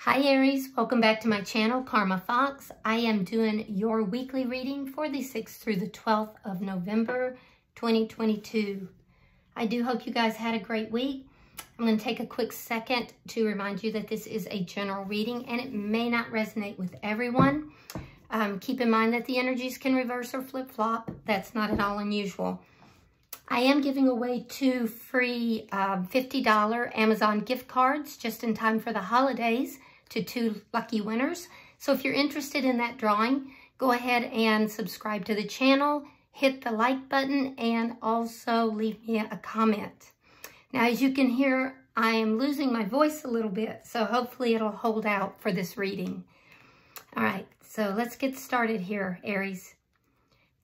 Hi Aries, welcome back to my channel, Karma Fox. I am doing your weekly reading for the 6th through the 12th of November, 2022. I do hope you guys had a great week. I'm going to take a quick second to remind you that this is a general reading and it may not resonate with everyone. Keep in mind that the energies can reverse or flip-flop. That's not at all unusual. I am giving away 2 free $50 Amazon gift cards just in time for the holidays to 2 lucky winners. So if you're interested in that drawing, go ahead and subscribe to the channel, hit the like button, and also leave me a comment. Now, as you can hear, I am losing my voice a little bit, so hopefully it'll hold out for this reading. All right, so let's get started here, Aries.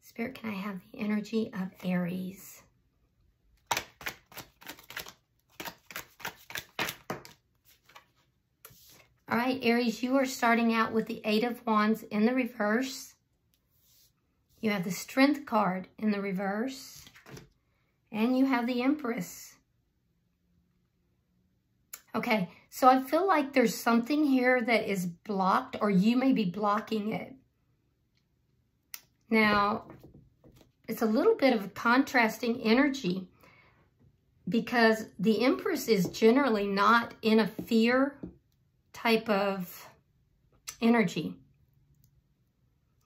Spirit, can I have the energy of Aries? All right, Aries, you are starting out with the 8 of Wands in the reverse. You have the Strength card in the reverse. And you have the Empress. Okay, so I feel like there's something here that is blocked, or you may be blocking it. Now, it's a little bit of a contrasting energy because the Empress is generally not in a fear type of energy,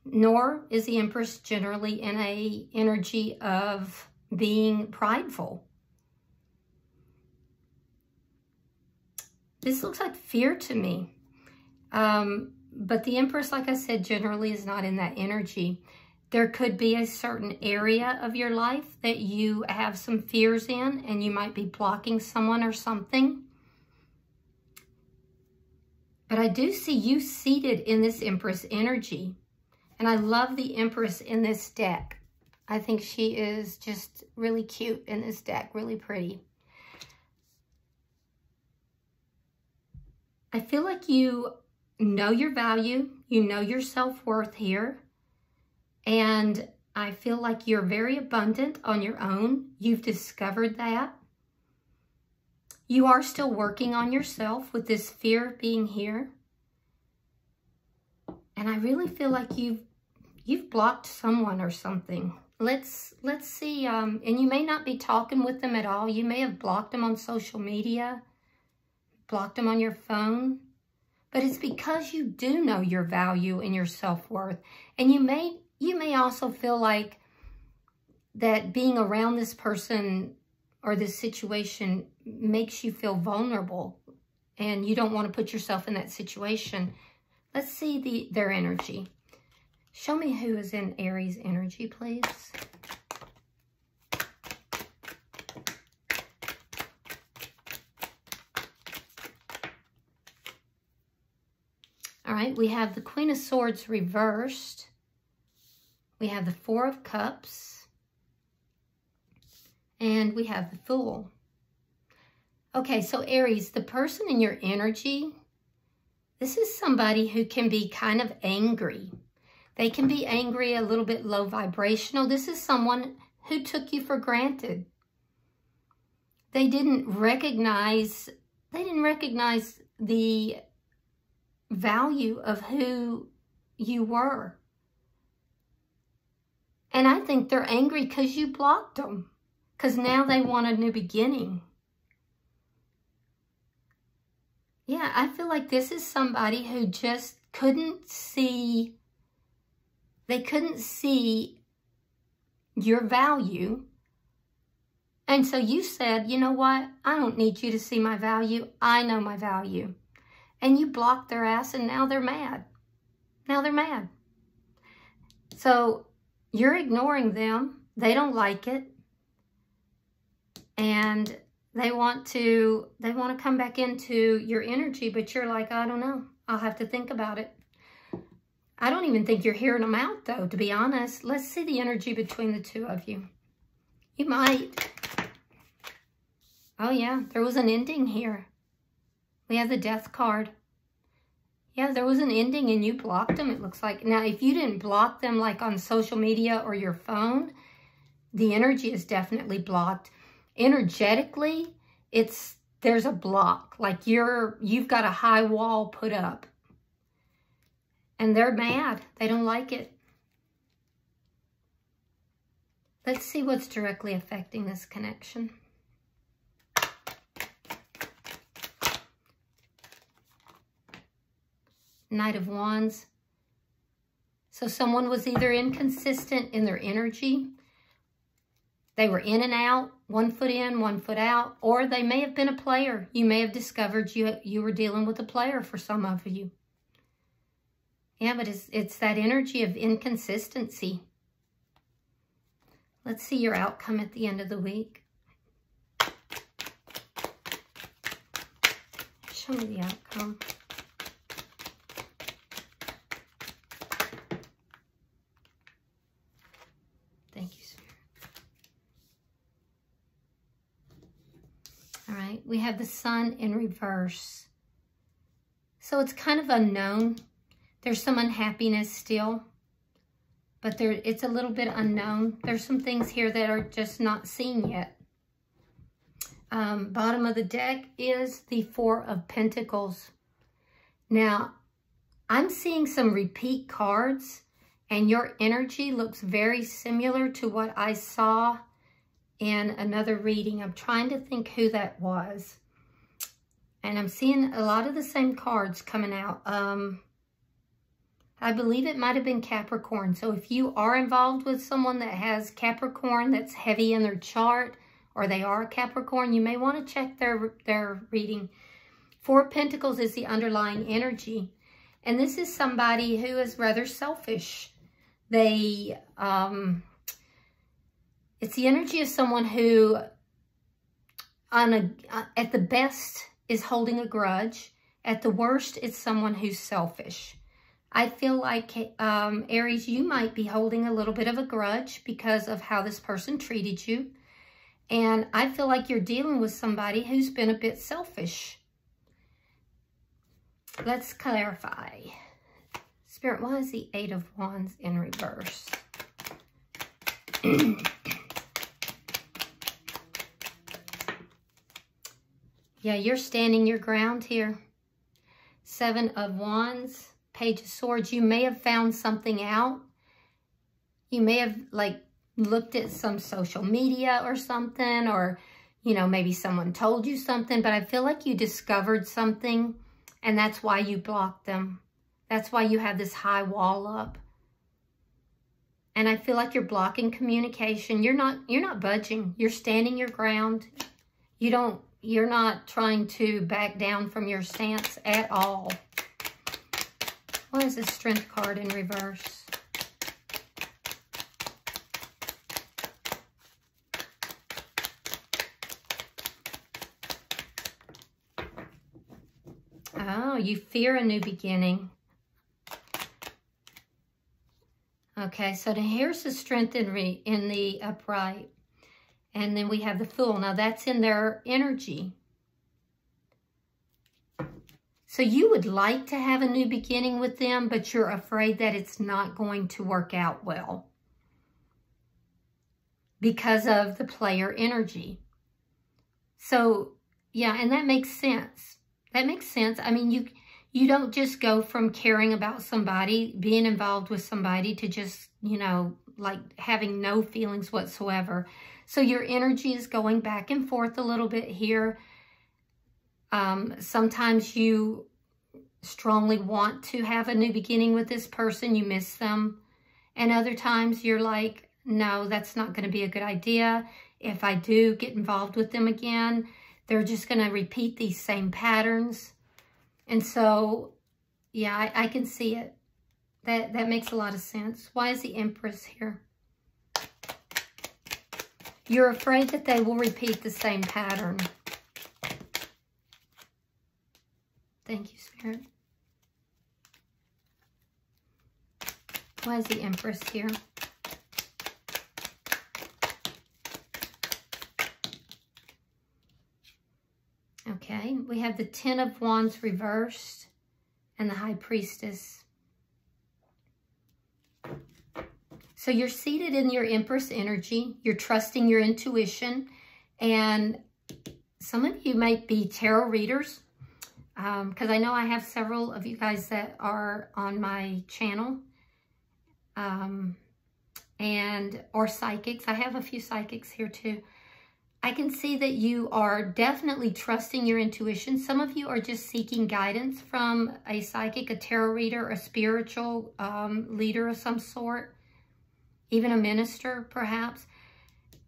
nor is the Empress generally in a energy of being prideful. This looks like fear to me, but the Empress, like I said, generally is not in that energy. There could be a certain area of your life that you have some fears in, and you might be blocking someone or something. But I do see you seated in this Empress energy. And I love the Empress in this deck. I think she is just really cute in this deck, really pretty. I feel like you know your value, you know your self-worth here. And I feel like you're very abundant on your own. You've discovered that. You are still working on yourself with this fear of being here. And I really feel like you've blocked someone or something. Let's see, and you may not be talking with them at all. You may have blocked them on social media, blocked them on your phone. But it's because you do know your value and your self-worth. And you may also feel like that being around this person or this situation makes you feel vulnerable and you don't want to put yourself in that situation. Let's see their energy. Show me who is in Aries energy, please. All right, we have the Queen of Swords reversed. We have the 4 of Cups. And we have the Fool. Okay, so Aries, the person in your energy, this is somebody who can be kind of angry. They can be angry, a little bit low vibrational. This is someone who took you for granted. They didn't recognize the value of who you were. And I think they're angry because you blocked them. Because now they want a new beginning. Yeah, I feel like this is somebody who just couldn't see, they couldn't see your value. And so you said, you know what? I don't need you to see my value. I know my value. And you blocked their ass and now they're mad. Now they're mad. So you're ignoring them. They don't like it. And they want to come back into your energy, but you're like, I don't know. I'll have to think about it. I don't even think you're hearing them out, though, to be honest. Let's see the energy between the two of you. You might. Oh, yeah, there was an ending here. We have the Death card. Yeah, there was an ending and you blocked them, it looks like. Now, if you didn't block them, like on social media or your phone, the energy is definitely blocked. Energetically, it's there's a block. Like you've got a high wall put up. And they're mad. They don't like it. Let's see what's directly affecting this connection. Knight of Wands. So someone was either inconsistent in their energy. They were in and out, 1 foot in, 1 foot out. Or they may have been a player. You may have discovered you were dealing with a player for some of you. Yeah, but it's that energy of inconsistency. Let's see your outcome at the end of the week. Show me the outcome. Thank you, Spirit. All right, we have the Sun in reverse. So it's kind of unknown. There's some unhappiness still, but it's a little bit unknown. There's some things here that are just not seen yet. Bottom of the deck is the Four of Pentacles. Now, I'm seeing some repeat cards, and your energy looks very similar to what I saw in another reading. I'm trying to think who that was. And I'm seeing a lot of the same cards coming out. I believe it might have been Capricorn. So if you are involved with someone that has Capricorn that's heavy in their chart, or they are Capricorn, you may want to check their reading. Four of Pentacles is the underlying energy. And this is somebody who is rather selfish. It's the energy of someone who, at the best, is holding a grudge. At the worst, it's someone who's selfish. I feel like, Aries, you might be holding a little bit of a grudge because of how this person treated you. And I feel like you're dealing with somebody who's been a bit selfish. Let's clarify. Spirit, why is the Eight of Wands in reverse? Yeah, you're standing your ground here. Seven of Wands. Page of Swords, you may have found something out. You may have looked at some social media or something, or, maybe someone told you something, but I feel like you discovered something, and that's why you blocked them. That's why you have this high wall up. And I feel like you're blocking communication. You're not budging. You're standing your ground. You're not trying to back down from your stance at all. Why is the Strength card in reverse? Oh, you fear a new beginning. Okay, so now here's the Strength in the upright. And then we have the Fool. Now that's in their energy. So you would like to have a new beginning with them, but you're afraid that it's not going to work out well because of the player energy. So, yeah, and that makes sense. That makes sense. I mean, you don't just go from caring about somebody, being involved with somebody, to just, having no feelings whatsoever. So your energy is going back and forth a little bit here. Sometimes you strongly want to have a new beginning with this person. You miss them. And other times you're like, no, that's not going to be a good idea. If I do get involved with them again, they're just going to repeat these same patterns. And so, yeah, I can see it. That makes a lot of sense. Why is the Empress here? You're afraid that they will repeat the same pattern. Thank you, Spirit. Why is the Empress here? Okay, we have the Ten of Wands reversed and the High Priestess. So you're seated in your Empress energy. You're trusting your intuition, and Some of you might be tarot readers, because I know I have several of you guys that are on my channel, or psychics. I have a few psychics here too. I can see that you are definitely trusting your intuition. Some of you are just seeking guidance from a psychic, a tarot reader, a spiritual leader of some sort, even a minister perhaps,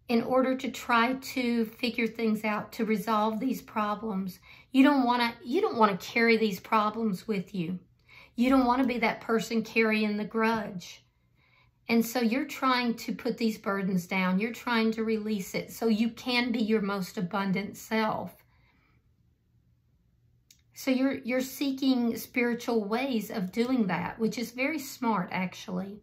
in order to try to figure things out, to resolve these problems. You don't want to carry these problems with you. You don't want to be that person carrying the grudge. And so you're trying to put these burdens down. You're trying to release it so you can be your most abundant self. So you're seeking spiritual ways of doing that, which is very smart, actually.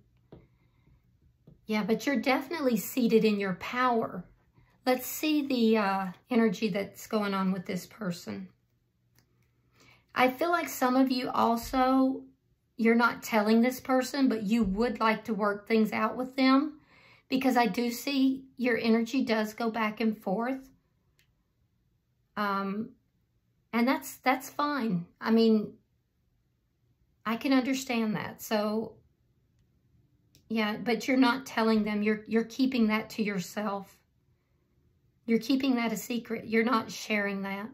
Yeah, but you're definitely seated in your power. Let's see the energy that's going on with this person. I feel like some of you also, you're not telling this person, but you would like to work things out with them, because I do see your energy does go back and forth. And that's fine. I mean, I can understand that. So, yeah, but you're not telling them. You're keeping that to yourself. You're keeping that a secret. You're not sharing that.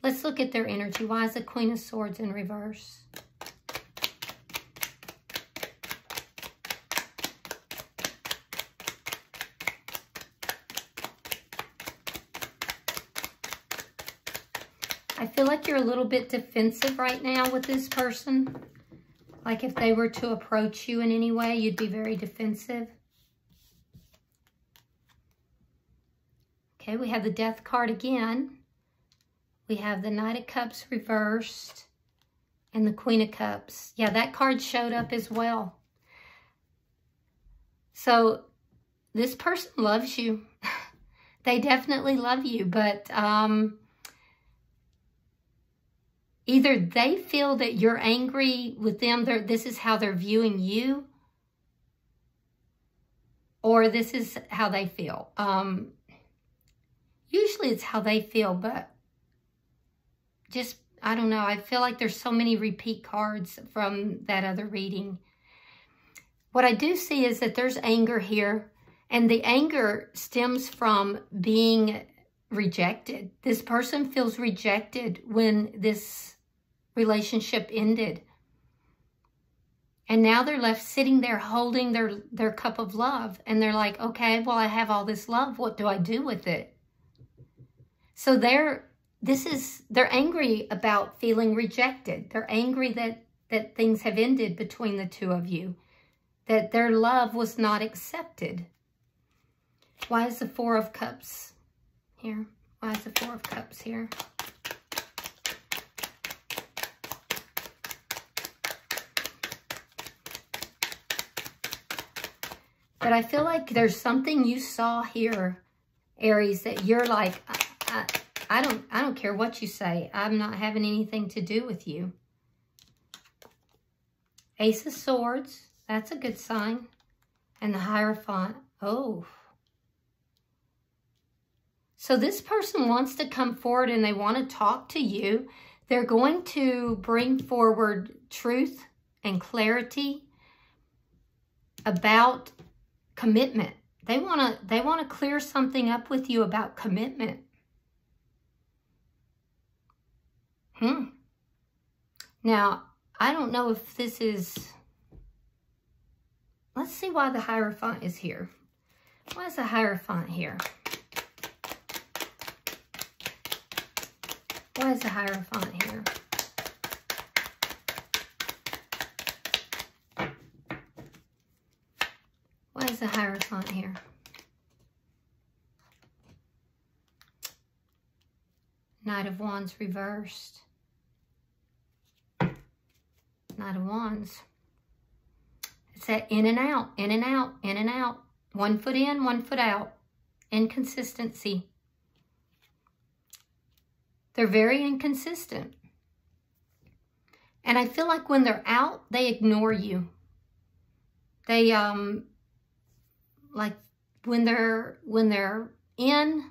Let's look at their energy. Why is the Queen of Swords in reverse? I feel like you're a little bit defensive right now with this person. Like if they were to approach you in any way, you'd be very defensive. Okay, we have the Death card again. We have the Knight of Cups reversed and the Queen of Cups. Yeah, that card showed up as well. So this person loves you. They definitely love you, but either they feel that you're angry with them, this is how they're viewing you, or this is how they feel. Usually it's how they feel, but just, I don't know. I feel like there's so many repeat cards from that other reading. What I do see is that there's anger here, and the anger stems from being rejected. This person feels rejected when this relationship ended. And now they're left sitting there holding their cup of love. And they're like, okay, well, I have all this love. What do I do with it? So they're angry about feeling rejected. They're angry that things have ended between the two of you, that their love was not accepted. Why is the Four of Cups here? Why is the Four of Cups here? But I feel like there's something you saw here, Aries, that you're like, I don't care what you say. I'm not having anything to do with you. Ace of Swords, that's a good sign. And the Hierophant, oh. So this person wants to come forward and they want to talk to you. They're going to bring forward truth and clarity about commitment. They want to clear something up with you about commitment. Now, I don't know if this is... Let's see why the Hierophant is here. Why is the Hierophant here? Why is the Hierophant here? Why is the Hierophant here? Knight of Wands reversed. Knight of Wands. It's that in and out, in and out, in and out. 1 foot in, 1 foot out. Inconsistency. They're very inconsistent. And I feel like when they're out, they ignore you. They, like when they're in,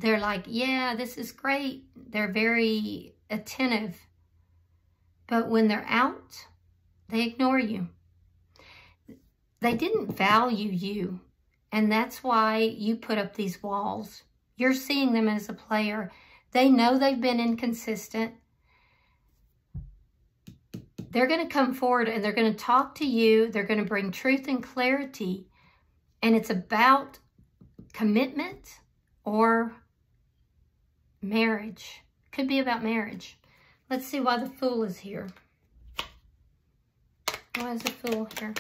they're like, yeah, this is great. They're very attentive. But when they're out, they ignore you. They didn't value you. And that's why you put up these walls. You're seeing them as a player. They know they've been inconsistent. They're going to come forward and they're going to talk to you. They're going to bring truth and clarity. And it's about commitment or marriage. Could be about marriage. Let's see why the Fool is here. Why is the Fool here?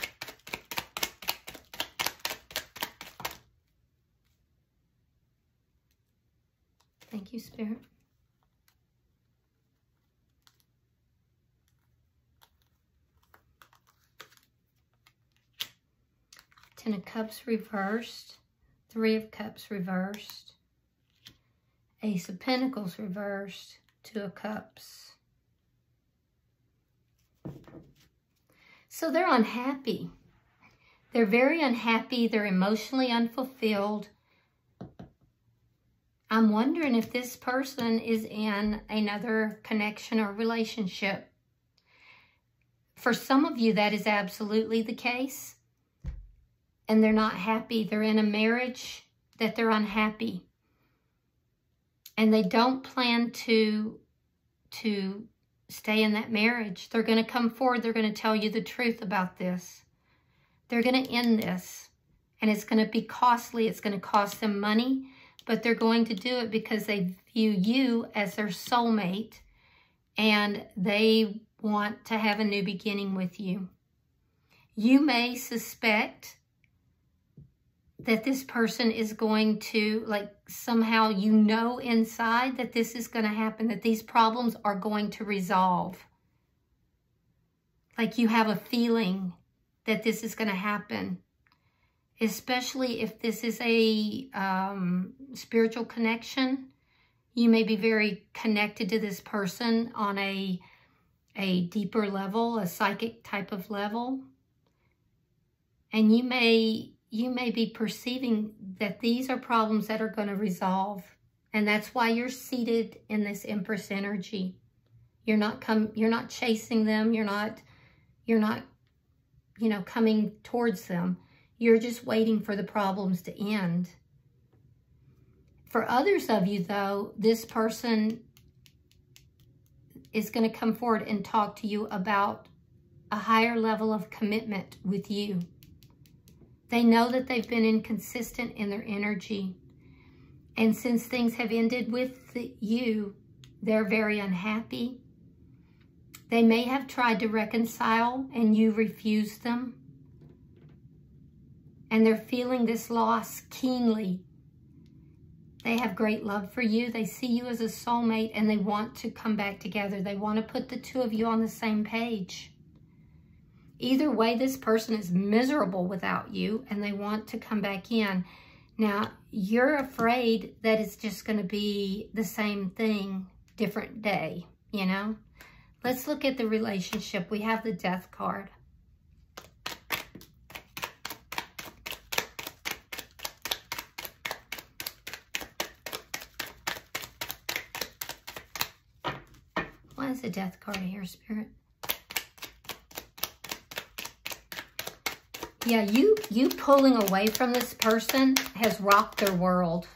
Thank you, Spirit. Ten of Cups reversed. Three of Cups reversed. Ace of Pentacles reversed. Two of Cups. So they're unhappy. They're very unhappy. They're emotionally unfulfilled. I'm wondering if this person is in another connection or relationship. For some of you, that is absolutely the case. And they're not happy. They're in a marriage that they're unhappy. And they don't plan to stay in that marriage. They're going to come forward. They're going to tell you the truth about this. They're going to end this. And it's going to be costly. It's going to cost them money. But they're going to do it because they view you as their soulmate. And they want to have a new beginning with you. You may suspect that this person is going to, like, somehow you know inside that this is going to happen, that these problems are going to resolve. Like you have a feeling that this is going to happen, especially if this is a spiritual connection. You may be very connected to this person on a deeper level, a psychic type of level. And you may be perceiving that these are problems that are going to resolve. And that's why you're seated in this Empress energy. You're not chasing them. You're not, coming towards them. You're just waiting for the problems to end. For others of you, though, this person is going to come forward and talk to you about a higher level of commitment with you. They know that they've been inconsistent in their energy. And since things have ended with you, they're very unhappy. They may have tried to reconcile and you refused them. And they're feeling this loss keenly. They have great love for you. They see you as a soulmate and they want to come back together. They want to put the two of you on the same page. Either way, this person is miserable without you and they want to come back in. Now, you're afraid that it's just going to be the same thing, different day, you know? Let's look at the relationship. We have the Death card. Why is the Death card here, Spirit? Yeah, you pulling away from this person has rocked their world.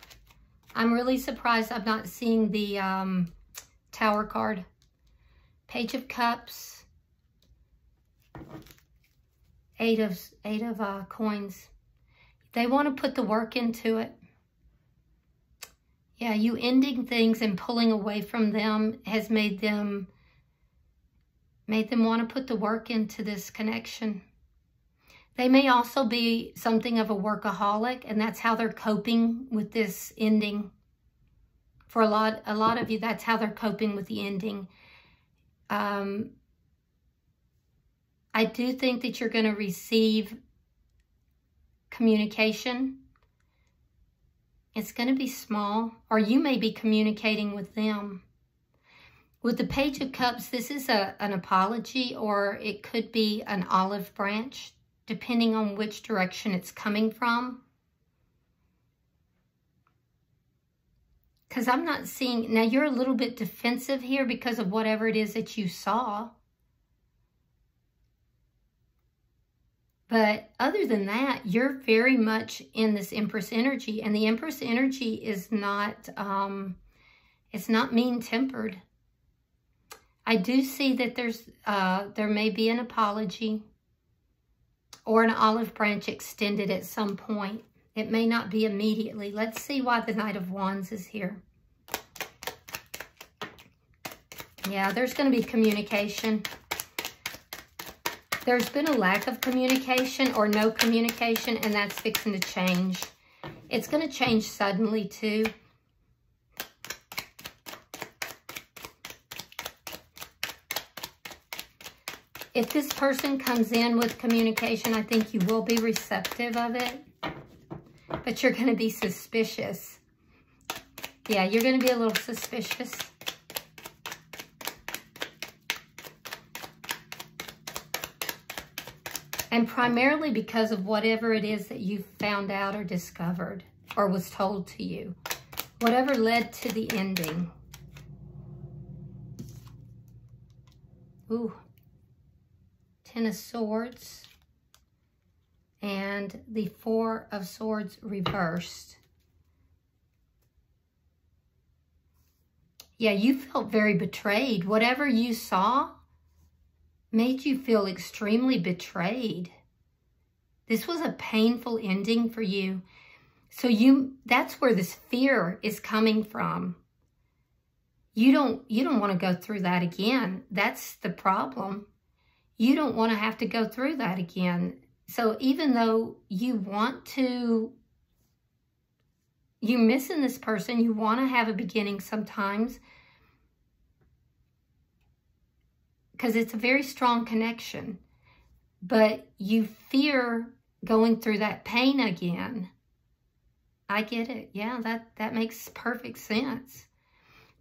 I'm really surprised I'm not seeing the Tower card. Page of Cups. Eight of coins. They want to put the work into it. Yeah, you ending things and pulling away from them has made them want to put the work into this connection. They may also be something of a workaholic, and that's how they're coping with this ending. For a lot of you, that's how they're coping with the ending. I do think that you're going to receive communication. It's going to be small, or you may be communicating with them. With the Page of Cups, this is an apology, or it could be an olive branch, depending on which direction it's coming from. Because I'm not seeing, now you're a little bit defensive here because of whatever it is that you saw. But other than that, you're very much in this Empress energy. And the Empress energy is not, it's not mean-tempered. I do see that there may be an apology or an olive branch extended at some point. It may not be immediately. Let's see why the Knight of Wands is here. Yeah, there's going to be communication. There's been a lack of communication or no communication, and that's fixing to change. It's going to change suddenly, too. If this person comes in with communication, I think you will be receptive of it. But you're going to be suspicious. Yeah, you're going to be a little suspicious. And primarily because of whatever it is that you found out or discovered or was told to you. Whatever led to the ending. Ooh. Ten of Swords. And the Four of Swords reversed. Yeah, you felt very betrayed. Whatever you saw made you feel extremely betrayed. This was a painful ending for you. So that's where this fear is coming from. You don't want to go through that again. That's the problem. You don't want to have to go through that again. So even though you want to, you're missing this person, you want to have a beginning sometimes, because it's a very strong connection, but you fear going through that pain again. I get it. Yeah, that makes perfect sense.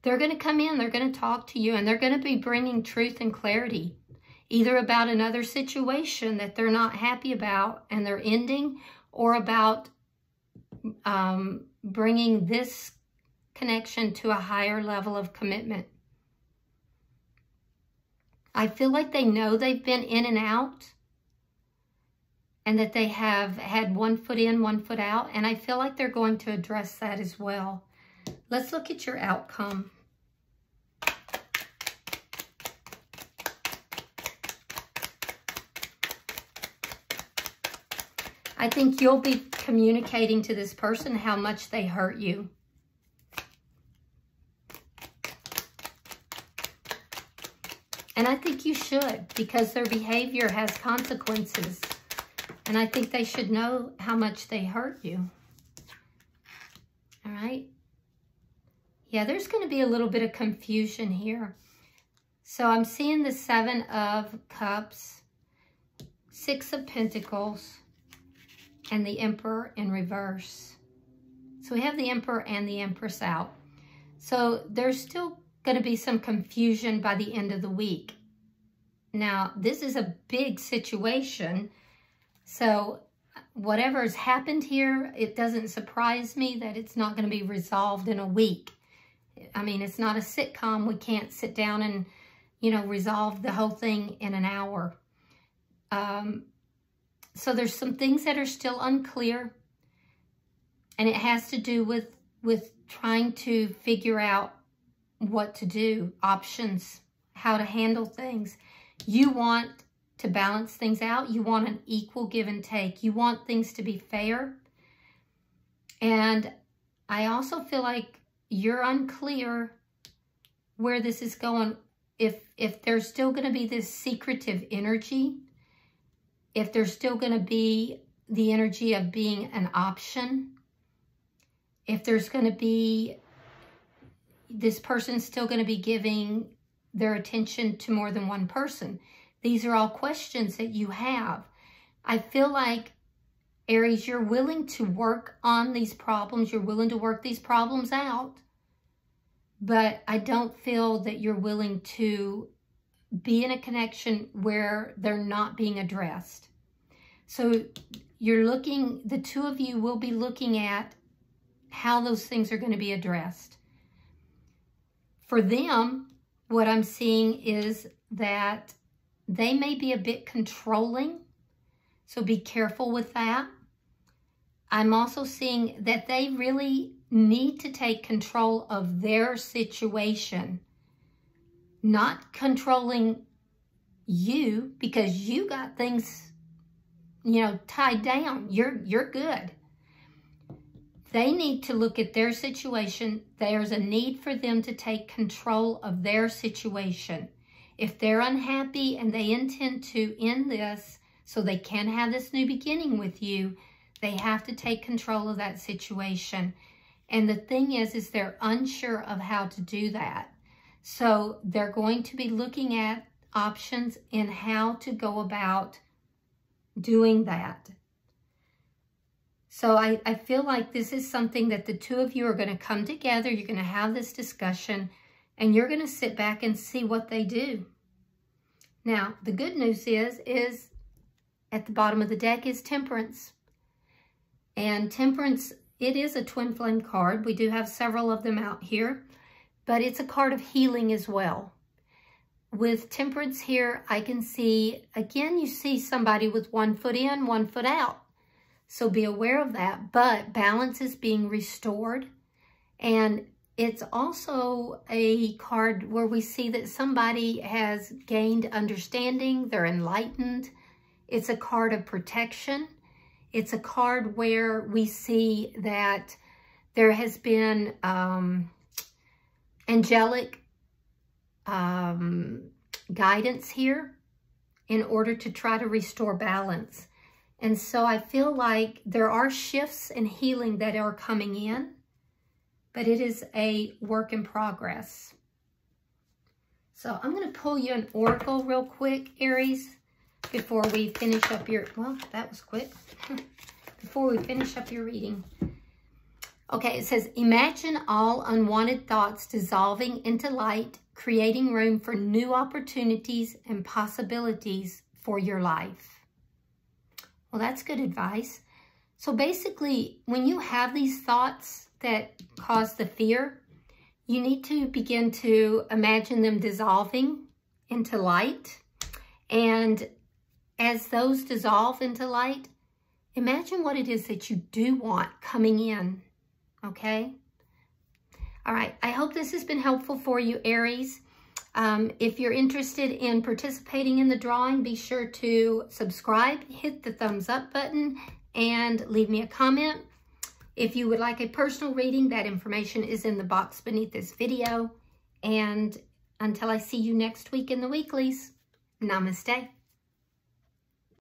They're going to come in, they're going to talk to you, and they're going to be bringing truth and clarity, either about another situation that they're not happy about and they're ending, or about bringing this connection to a higher level of commitment. I feel like they know they've been in and out, and that they have had one foot in, one foot out, and I feel like they're going to address that as well. Let's look at your outcome. I think you'll be communicating to this person how much they hurt you. And I think you should, because their behavior has consequences. And I think they should know how much they hurt you. All right? Yeah, there's going to be a little bit of confusion here. So I'm seeing the Seven of Cups, Six of Pentacles, and the Emperor in reverse. So we have the Emperor and the Empress out. So there's still going to be some confusion by the end of the week. Now, this is a big situation. So whatever has happened here, it doesn't surprise me that it's not going to be resolved in a week. I mean, it's not a sitcom. We can't sit down and, resolve the whole thing in an hour. So there's some things that are still unclear. And it has to do with trying to figure out what to do, options, how to handle things. You want to balance things out. You want an equal give and take. You want things to be fair. And I also feel like you're unclear where this is going. If there's still going to be this secretive energy, if there's still going to be the energy of being an option, if there's going to be, this person's still going to be giving their attention to more than one person. These are all questions that you have. I feel like, Aries, you're willing to work on these problems. You're willing to work these problems out. But I don't feel that you're willing to be in a connection where they're not being addressed. So you're looking, the two of you will be looking at how those things are going to be addressed. For them, what I'm seeing is that they may be a bit controlling, so be careful with that. I'm also seeing that they really need to take control of their situation, not controlling you, because you got things, you know, tied down. You're good. They need to look at their situation. There's a need for them to take control of their situation. If they're unhappy and they intend to end this so they can have this new beginning with you, they have to take control of that situation. And the thing is they're unsure of how to do that. So they're going to be looking at options in how to go about doing that. So I feel like this is something that the two of you are going to come together. You're going to have this discussion and you're going to sit back and see what they do. Now, the good news is at the bottom of the deck is Temperance. And Temperance, it is a twin flame card. We do have several of them out here, but it's a card of healing as well. With Temperance here, I can see, again, you see somebody with one foot in, one foot out. So be aware of that, but balance is being restored. And it's also a card where we see that somebody has gained understanding, they're enlightened. It's a card of protection. It's a card where we see that there has been angelic guidance here in order to try to restore balance. And so I feel like there are shifts and healing that are coming in, but it is a work in progress. So I'm going to pull you an oracle real quick, Aries, before we finish up your, well, that was quick. Before we finish up your reading. Okay, it says, imagine all unwanted thoughts dissolving into light, creating room for new opportunities and possibilities for your life. Well, that's good advice. So basically, when you have these thoughts that cause the fear, you need to begin to imagine them dissolving into light. And as those dissolve into light, imagine what it is that you do want coming in, okay? All right, I hope this has been helpful for you, Aries. If you're interested in participating in the drawing, be sure to subscribe, hit the thumbs up button, and leave me a comment. If you would like a personal reading, that information is in the box beneath this video. And until I see you next week in the weeklies, namaste.